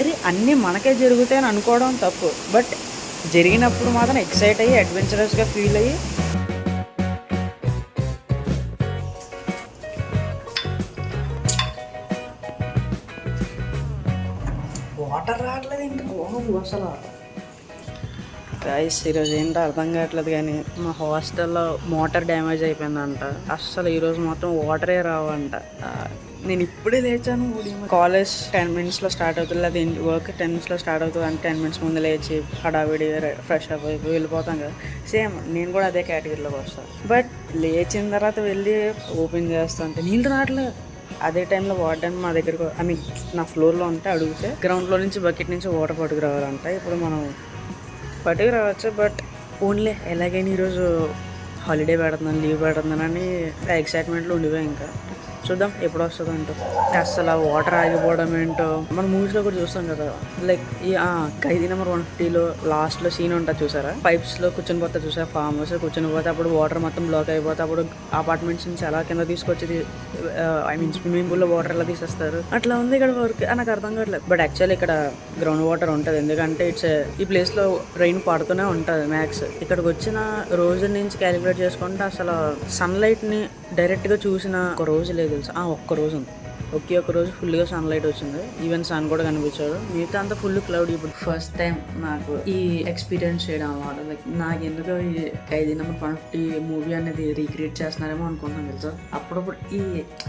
అరే అన్నీ మనకే జరుగుతాయని అనుకోవడం తప్పు. బట్ జరిగినప్పుడు మాత్రం ఎక్సైట్ అయ్యి అడ్వెంచరస్గా ఫీల్ అయ్యి వాటర్ రావట్లేదు ఇంకా అసలు. గైస్ ఈరోజు ఏంటో అర్థం కావట్లేదు కానీ మా హాస్టల్లో మోటార్ డ్యామేజ్ అయిపోయిందంట. అస్సలు ఈరోజు మొత్తం వాటరే రావంట. నేను ఇప్పుడే లేచాను. కాలేజ్ 10 minutesలో స్టార్ట్ అవుతుంది, లేదా వర్క్ 10 minutesలో స్టార్ట్ అవుతుంది. అంటే 10 minutes ముందు లేచి హడావిడి ఫ్రెష్ అప్ అయిపోయి వెళ్ళిపోతాం కదా. సేమ్ నేను కూడా అదే కేటగిరీలోకి వస్తాను. బట్ లేచిన తర్వాత వెళ్ళి ఓపెన్ చేస్తుంటే నీళ్ళు రావట్లేదు. అదే టైంలో వార్డెన్ మా దగ్గరకు నా ఫ్లోర్లో ఉంటే అడిగితే గ్రౌండ్లో నుంచి బకెట్ నుంచి వాటర్ పట్టుకురావాలంట. ఇప్పుడు మనం పట్టుకురావచ్చు, బట్ ఓన్లీ ఎలాగైనా ఈరోజు హాలిడే పెడుతున్నాను, లీవ్ పెడుతున్నానని ఎక్సైట్మెంట్లో ఉండిపోయి ఇంకా చూద్దాం ఎప్పుడు వస్తుంది అంటూ. అసలు ఆ వాటర్ ఆగిపోవడం ఏంటో మనం మూవీస్లో కూడా చూస్తాం కదా. లైక్ ఈ ఖైదీ నెంబర్ 150లో లాస్ట్లో సీన్ ఉంటుంది చూసారా, పైప్స్లో కూర్చొని పోతే చూసారా, ఫామ్ హౌస్ కూర్చొని పోతే అప్పుడు వాటర్ మొత్తం బ్లాక్ అయిపోతే అప్పుడు అపార్ట్మెంట్స్ నుంచి ఎలా కింద తీసుకొచ్చి స్విమ్మింగ్ పూల్లో వాటర్ ఎలా తీసేస్తారు. అట్లా ఉంది ఇక్కడ వర్క్. నాకు అర్థం కావట్లేదు. బట్ యాక్చువల్లీ ఇక్కడ గ్రౌండ్ వాటర్ ఉంటుంది, ఎందుకంటే ఈ ప్లేస్లో రైన్ పడుతూనే ఉంటుంది మ్యాక్స్. ఇక్కడికి వచ్చిన రోజు నుంచి క్యాలిక్యులేట్ చేసుకుంటే అసలు సన్లైట్ని డైరెక్ట్గా చూసిన ఒక రోజు లేదు తెలుసా. ఒక్క రోజు ఉంది, ఒక్క రోజు ఫుల్గా సన్లైట్ వచ్చింది. ఈవెన్ సన్ కూడా కనిపించాడు. మిగతా అంతా ఫుల్ క్లౌడ్. ఇప్పుడు ఫస్ట్ టైం నాకు ఈ ఎక్స్పీరియన్స్ చేయడం అన్నమాట. లైక్ నాకు ఎందుకో ఈ ఖైదీ నెంబర్ 150 మూవీ అనేది రీక్రియేట్ చేస్తున్నారేమో అనుకున్నాను తెలుసా. అప్పుడప్పుడు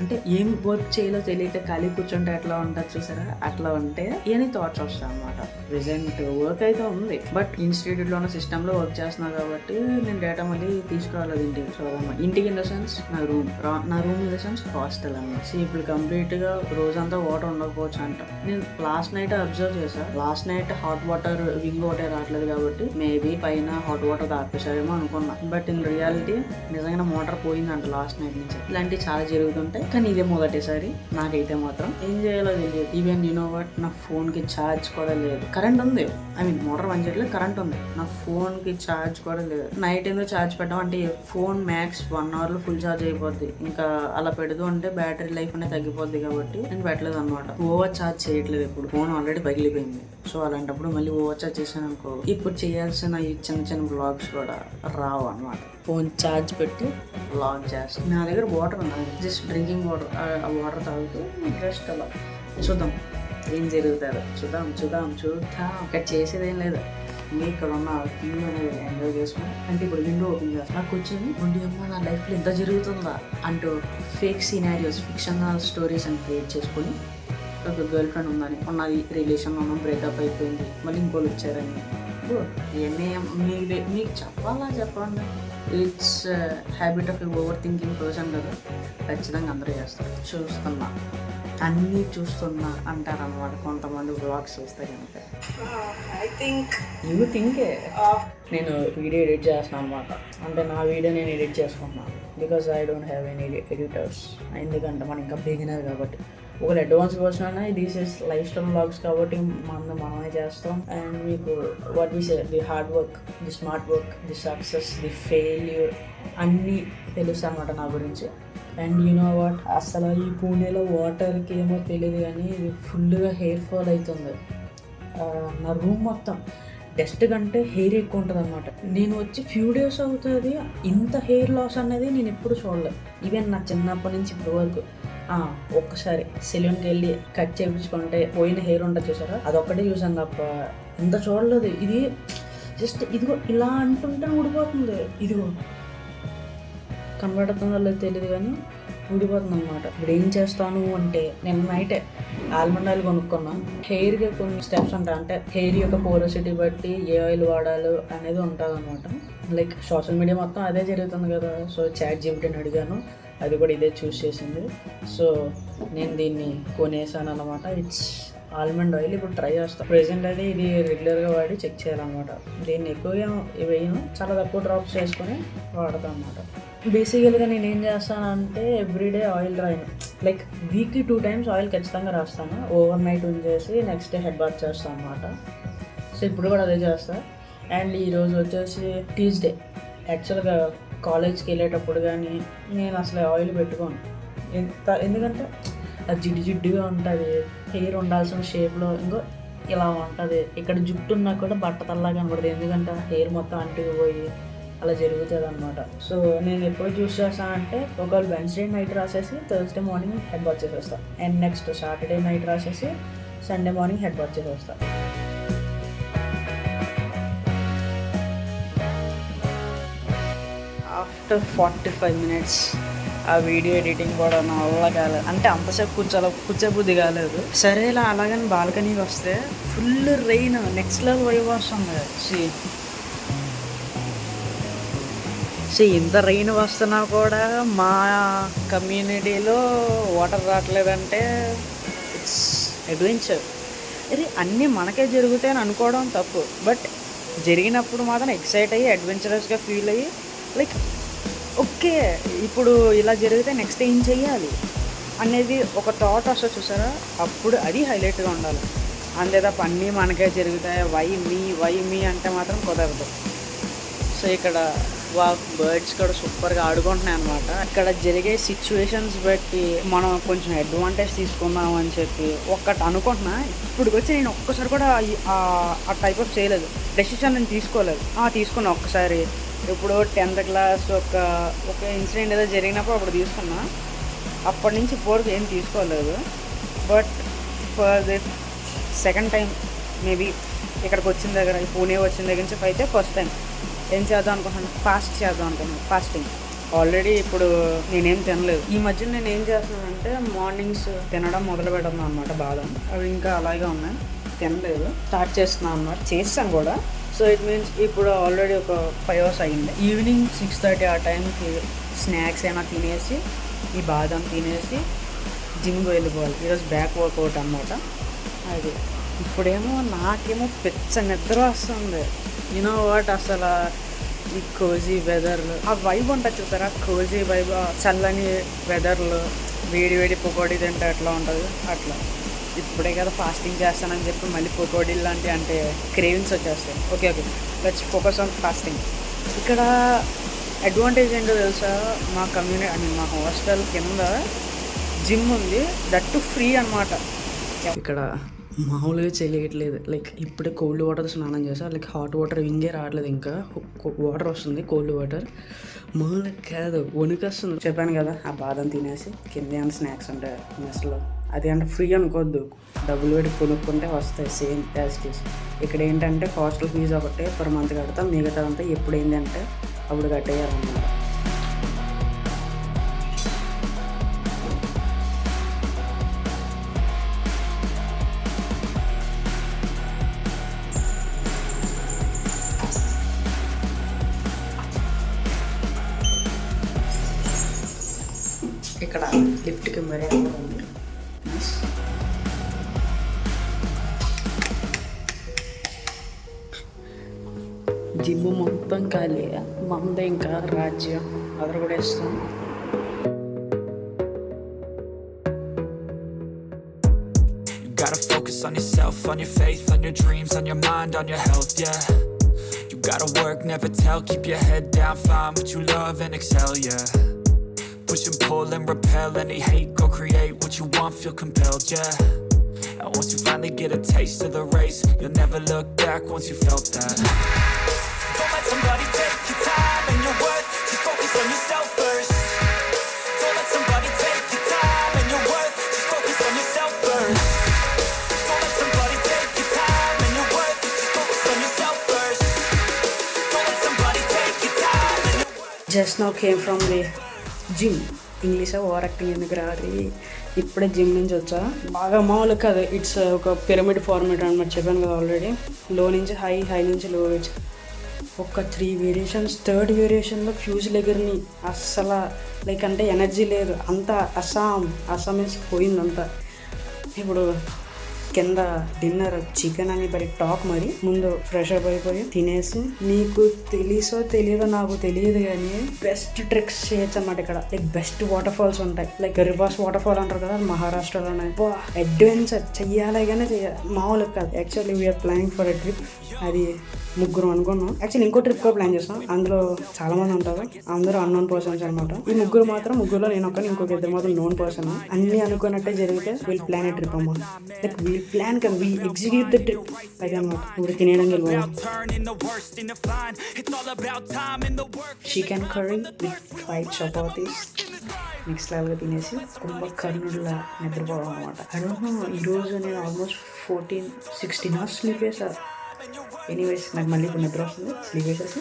అంటే ఏం వర్క్ చేయాలో తెలియక ఖాళీ కూర్చుంటే ఎట్లా ఉంటుంది చూసారా, అట్లా ఉంటే ఇవన్నీ థాట్స్ వస్తాయి అనమాట. ప్రెసెంట్ వర్క్ అయితే ఉంది, బట్ ఇన్స్టిట్యూట్లో ఉన్న సిస్టంలో వర్క్ చేస్తున్నా కాబట్టి నేను డేటా మళ్ళీ తీసుకురాలేదు ఇంటికి. సో ఇంటికి ఇన్ ద సెన్స్ నా room in the sense hostel అన్నమాట. సో ఇప్పుడు కంప్లీట్ గా రోజంతా వాటర్ ఉండకపోవచ్చు అంట. నేను లాస్ట్ నైట్ అబ్జర్వ్ చేశాను. Last night hot water wing water రావట్లేదు కాబట్టి మేబీ పైన హాట్ వాటర్ దాపేశారేమో అనుకున్నా. బట్ ఇన్ రియాలిటీ నిజంగా మోటార్ పోయిందంట లాస్ట్ నైట్ నుంచి. ఇలాంటివి చాలా జరుగుతుంటాయి, కానీ ఇదే మొదటిసారి నాకైతే మాత్రం. ఏం చేయాలో తెలియదు. ఈవెన్ యూనో వాట్, నా ఫోన్ కి ఛార్జ్ కూడా లేదు. కరెంట్ ఉంది, మోటార్ పనిచేయట్లేదు, కరెంట్ ఉంది, నా ఫోన్ కి ఛార్జ్ కూడా లేదు. నైట్ ఎందుకు ఛార్జ్ పెట్టాం అంటే ఫోన్ మ్యాక్స్ 1 hour లో ఫుల్ ఛార్జ్ అయిపోద్ది. ఇంకా అలా పెడుతూ ఉంటే బ్యాటరీ లైఫ్ అనేది తగ్గిపోద్ది కాబట్టి నేను పెట్టలేదు అనమాట. ఓవర్ ఛార్జ్ చేయట్లేదు. ఇప్పుడు ఫోన్ ఆల్రెడీ పగిలిపోయింది. సో అలాంటప్పుడు మళ్ళీ ఓవర్ ఛార్జ్ చేశాను అనుకో, ఇప్పుడు చేయాల్సిన ఈ చిన్న బ్లాగ్స్ కూడా రావు అనమాట. ఫోన్ ఛార్జ్ పెట్టి బ్లాగ్ చేస్తాను. నా దగ్గర వాటర్ ఉంది, జస్ట్ డ్రింకింగ్ వాటర్. ఆ వాటర్ తాగుతూ రెస్ట్ అలా చూద్దాం ఏం జరుగుతుందో. చూద్దాం. ఇక్కడ చేసేదేం లేదు. ఇక్కడ ఉన్న వ్యూ అనేది ఎంజాయ్ చేసుకుని. అంటే ఇప్పుడు విండో ఓపెన్ చేస్తాను, నాకు కూర్చొని ఉండి అమ్మ నా లైఫ్లో ఎంత జరుగుతుందా అంటూ ఫేక్ సినారియోస్, ఫిక్షనల్ స్టోరీస్ అని క్రియేట్ చేసుకుని, ఒక గర్ల్ ఫ్రెండ్ ఉందని, ఉన్నది రిలేషన్ ఉన్నాం, బ్రేకప్ అయిపోయింది, మళ్ళీ ఇంకోళ్ళు వచ్చారని. మీకు చెప్పండి. It's habit of over thinking person కదా. ఖచ్చితంగా అందరూ చేస్తారు. అన్నీ చూస్తున్నా అంటారన్నమాట కొంతమంది బ్లాగ్స్ చూస్తే కనుక. యూ థింకే నేను వీడియో ఎడిట్ చేస్తాను అనమాట. అంటే నా వీడియో నేను ఎడిట్ చేసుకుంటున్నాను. Because I don't have any editors. ఎందుకంటే మనం ఇంకా బిగినర్ కాబట్టి. ఒకవేళ అడ్వాన్స్ వర్షన్ అయినా this is lifestyle blogs కాబట్టి మనమే చేస్తాం. అండ్ మీకు what we say, the hard work, the smart work, the success, the failure అన్నీ తెలుసు అనమాట నా గురించి. అండ్ యూనో వాట్, అసలు ఈ పూణేలో వాటర్కి ఏమో తెలియదు కానీ ఫుల్గా హెయిర్ ఫాల్ అవుతుంది. నా రూమ్ మొత్తం డస్ట్ కంటే హెయిర్ ఎక్కువ ఉంటుంది అనమాట. నేను వచ్చి ఫ్యూ డేస్ అవుతుంది. ఇంత హెయిర్ లాస్ అనేది నేను ఎప్పుడు చూడలేదు. ఈవెన్ నా చిన్నప్పటి నుంచి ఇప్పుడు వరకు ఒక్కసారి సెలూన్కి వెళ్ళి కట్ చేయించుకుంటే పోయిన హెయిర్ ఉంటుంది చూసారా, అదొక్కటే చూసాను తప్ప ఇంత చూడలేదు. ఇది జస్ట్ ఇదిగో ఇలా అంటుంటే ఊడిపోతుంది. ఇదిగో కనబడుతుందో లేదో తెలియదు కానీ ఊడిపోతుంది అనమాట. ఇప్పుడు ఏం చేస్తాను అంటే, నేను నైటే ఆల్మండ్ ఆయిల్ కొనుక్కున్నా. హెయిర్కి కొన్ని స్టెప్స్ ఉంటాయి. అంటే హెయిర్ యొక్క పోరోసిటీ బట్టి ఏ ఆయిల్ వాడాలి అనేది ఉంటుంది అనమాట. లైక్ సోషల్ మీడియా మొత్తం అదే జరుగుతుంది కదా. సో చాట్ జీపీటీని అడిగాను, అది కూడా ఇదే చూస్ చేసింది. సో నేను దీన్ని కొనేసాను అనమాట. It's almond oil. ఇప్పుడు ట్రై చేస్తాను. ప్రెజెంట్ అయితే ఇది రెగ్యులర్గా వాడి చెక్ చేయాలన్నమాట. దీన్ని ఎక్కువగా వేయను, చాలా తక్కువ డ్రాప్స్ చేసుకొని వాడతాను అనమాట. బేసికల్గా నేను ఏం చేస్తానంటే ఎవ్రీడే ఆయిల్ రాయను. లైక్ వీక్లీ 2 times ఆయిల్ ఖచ్చితంగా రాస్తాను. ఓవర్ నైట్ ఉంచేసి నెక్స్ట్ డే హెడ్ బాత్ చేస్తాను అనమాట. సో ఇప్పుడు కూడా అదే చేస్తాను. అండ్ ఈరోజు వచ్చేసి ట్యూస్డే. యాక్చువల్గా కాలేజ్కి వెళ్ళేటప్పుడు కానీ నేను అసలు ఆయిల్ పెట్టుకోను. ఎందుకంటే అది జిడ్డుగా ఉంటుంది. హెయిర్ ఉండాల్సిన షేప్లో ఇంకో ఇలా ఉంటుంది. ఇక్కడ జుట్టు ఉన్నా కూడా బట్ట తల్లాగా కనబడుతుంది, ఎందుకంటే హెయిర్ మొత్తం అంటుకుపోయి అలా జరుగుతుంది అనమాట. సో నేను ఎప్పుడు చూస్ చేస్తానంటే ఒకవేళ వెన్స్డే నైట్ రాసేసి థర్స్డే మార్నింగ్ హెడ్ బాత్ చేసేస్తాను, అండ్ నెక్స్ట్ సాటర్డే నైట్ రాసేసి సండే మార్నింగ్ హెడ్ బాత్ చేసేస్తాను. ఆఫ్టర్ 45 minutes ఆ వీడియో ఎడిటింగ్ కూడా నా వల్ల కాలేదు, అంటే అంతసేపు కూర్చోబుద్ధి కాలేదు. సరే ఇలా అలాగని బాల్కనీకి వస్తే full rain, next level vibe వస్తుంది. ఇంత రెయిన్ వస్తున్నా కూడా మా కమ్యూనిటీలో వాటర్ రావట్లేదంటే ఇట్స్ అడ్వెంచర్. ఇది అన్నీ మనకే జరుగుతాయని అనుకోవడం తప్పు, బట్ జరిగినప్పుడు మాత్రం ఎక్సైట్ అయ్యి అడ్వెంచరస్గా ఫీల్ అయ్యి లైక్ ఓకే ఇప్పుడు ఇలా జరిగితే నెక్స్ట్ ఏం చెయ్యాలి అనేది ఒక థాట్ వస్తుంది చూసారా, అప్పుడు అది హైలైట్గా ఉండాలి. అంతే తప్ప అన్నీ మనకే జరుగుతాయి వై మీ అంటే మాత్రం కుదరదు. సో ఇక్కడ బర్డ్స్ కూడా సూపర్గా ఆడుకుంటున్నాయి అనమాట. ఇక్కడ జరిగే సిచ్యువేషన్స్ బట్టి మనం కొంచెం అడ్వాంటేజ్ తీసుకుందాం అని చెప్పి ఒక్కటి అనుకుంటున్నా. ఇప్పటికి వచ్చి నేను ఒక్కసారి కూడా ఆ టైప్ ఆఫ్ చేయలేదు, డెసిషన్ నేను తీసుకోలేదు. తీసుకున్నా ఒక్కసారి, ఇప్పుడు 10th class ఒక ఇన్సిడెంట్ ఏదో జరిగినప్పుడు అప్పుడు తీసుకున్నా, అప్పటి నుంచి ఇప్పటివరకు ఏం తీసుకోలేదు. But for the second time maybe ఇక్కడికి వచ్చిన దగ్గర, పూణే వచ్చిన దగ్గర నుంచి అయితే ఫస్ట్ టైం ఏం చేద్దాం అనుకుంటున్నాను, ఫాస్ట్ చేద్దాం అనుకున్నాను. ఫాస్టింగ్ ఆల్రెడీ ఇప్పుడు నేనేం తినలేదు. ఈ మధ్య నేను ఏం చేస్తున్నానంటే మార్నింగ్స్ తినడం మొదలు పెడతాను అనమాట. బాదం అవి ఇంకా అలాగే ఉన్నాయి, తినలేదు, స్టార్ట్ చేస్తున్నాను అన్నమాట. చేస్తాను కూడా. సో ఇట్ మీన్స్ ఇప్పుడు ఆల్రెడీ ఒక 5 hours అయ్యింది. ఈవినింగ్ 6:30 ఆ టైంకి స్నాక్స్ అయినా తినేసి ఈ బాదం తినేసి జిమ్కి వెళ్ళిపోవాలి. ఈరోజు బ్యాక్ వర్కౌట్ అన్నమాట. అది ఇప్పుడేమో నాకేమో పెద్ద నిద్ర వస్తుంది. యూనో వాట్, అసలు ఈ కోజీ వెదర్లో ఆ వైబ్ ఉంటుంది చూసారా, కోజీ వైబ్, చల్లని వెదర్లో వేడి పకోడీ తింటే ఎట్లా ఉంటుంది అట్లా. ఇప్పుడే కదా ఫాస్టింగ్ చేస్తానని చెప్పి మళ్ళీ పకోడీలు లాంటివి అంటే క్రేవింగ్స్ వచ్చేస్తాయి. Okay let's focus on fasting. ఇక్కడ అడ్వాంటేజ్ ఏంటో తెలుసా, మా కమ్యూనిటీ మా హాస్టల్ కింద జిమ్ ఉంది, దట్ టు ఫ్రీ అనమాట. ఇక్కడ మామూలుగా చేయట్లేదు, లైక్ ఇప్పుడే కోల్డ్ వాటర్ స్నానం చేస్తా, లైక్ హాట్ వాటర్ ఇంకే రావట్లేదు, ఇంకా వాటర్ వస్తుంది కోల్డ్ వాటర్. మామూలుగా కాదు, వణుకొస్తుంది. చెప్పాను కదా ఆ బాదం తినేసి కింద ఏమైనా స్నాక్స్ ఉంటాయి మెస్లో, అది అంటే ఫ్రీ అనుకోవద్దు, డబ్బులు పెట్టి కొనుక్కుంటే వస్తాయి సేమ్ యాజిటీస్. ఇక్కడ ఏంటంటే హాస్టల్ ఫీజు ఒకటే పర్ మంత్ కడతాం, మిగతాదంతా ఎప్పుడు ఏంటంటే అప్పుడు కట్టేయాలన్నమాట. ఇక్కడ లిఫ్ట్కి మరీ ఉంది. జిమ్ మొత్తం ఖాళీ, మంద ఇంకా రాజ్యం అదర్ కూడా ఇస్తాం. Gotta focus on yourself, on your faith, on your dreams, on your mind, on your health, yeah. You gotta work, never tell, keep your head down, find what you love and excel, yeah. Push and pull and repel any hate, go create what you want, feel compelled, yeah. And once you finally get a taste of the race, you'll never look back once you felt that. Don't let somebody take your time and your worth, just focus on yourself first. Don't let somebody take your time and your worth, just focus on yourself first. Don't let somebody take your time and your worth, just focus on yourself first. Don't let somebody take your time and your worth. Just now came from the gym. English over acting ఎందుకు రాదు, ఇప్పుడే gym నుంచి వచ్చా. బాగా మామూలు కాదు, it's ఒక pyramid format అనమాట. చెప్పాను కదా ఆల్రెడీ, లో నుంచి హై, హై నుంచి లో వచ్చి ఒక 3 వేరియేషన్స్. థర్డ్ వేరియేషన్లో ఫ్యూజ్ లెగర్ని అస్సలు లైక్ అంటే ఎనర్జీ లేదు, అంతా అస్సాం మీన్స్ పోయిందంతా. ఇప్పుడు కింద డిన్నర్ చికెన్ అని మరి టాప్, మరి ముందు ఫ్రెష్ అప్ అయిపోయి తినేసి, నీకు తెలియదో నాకు తెలియదు కానీ బెస్ట్ ట్రిక్స్ చేయొచ్చు అన్నమాట. ఇక్కడ లైక్ బెస్ట్ వాటర్ ఫాల్స్ ఉంటాయి, లైక్ రివర్స్ వాటర్ ఫాల్ అంటారు కదా, మహారాష్ట్రలోనే. అడ్వెంచర్ చెయ్యాలి కానీ చెయ్యాలి, మామూలు కాదు. Actually we're planning for a trip, అది 3 అనుకున్నాం. యాక్చువల్లీ ఇంకో ట్రిప్ కూడా ప్లాన్ చేస్తాం, అందులో చాలా మంది ఉంటారు, అందరూ అన్నోన్ పర్సన్స్ అనమాట. ఈ ముగ్గురులో నేను ఒక్కని, ఇంకొక 2 మాత్రం నోన్ పర్సన్. అన్ని అనుకున్నట్టే జరిగితే వీళ్ళు ప్లాన్ ఏ ట్రిప్ అమ్మా. లైక్ వీళ్ళు ప్లాన్ కదా, వి ఎగ్జిక్యూట్ ద ట్రిప్ లైక్ అనమాట. ఇప్పుడు తినేయడానికి వెళ్ళిపోయాం. turning the worst into fine. It's all about time and the work. Chicken curry with 5 chapatis next లెవెల్గా తినేసి కుంభకర్ణుడిలా నిద్రపోవడం అనమాట. ఐ డోంట్ నో, ఈరోజు నేను ఆల్మోస్ట్ 14-16 అవర్స్ స్లీప్ వేసాను. ఎనీవేస్ నాకు మళ్ళీ ఇప్పుడు నిద్ర వస్తుంది, స్లీప్ వేసేసి.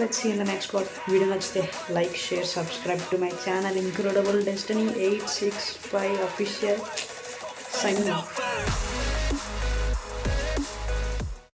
Let's see in the next part. Video నచ్చితే like, share, subscribe to my channel incredible destiny 865 official. Signing of.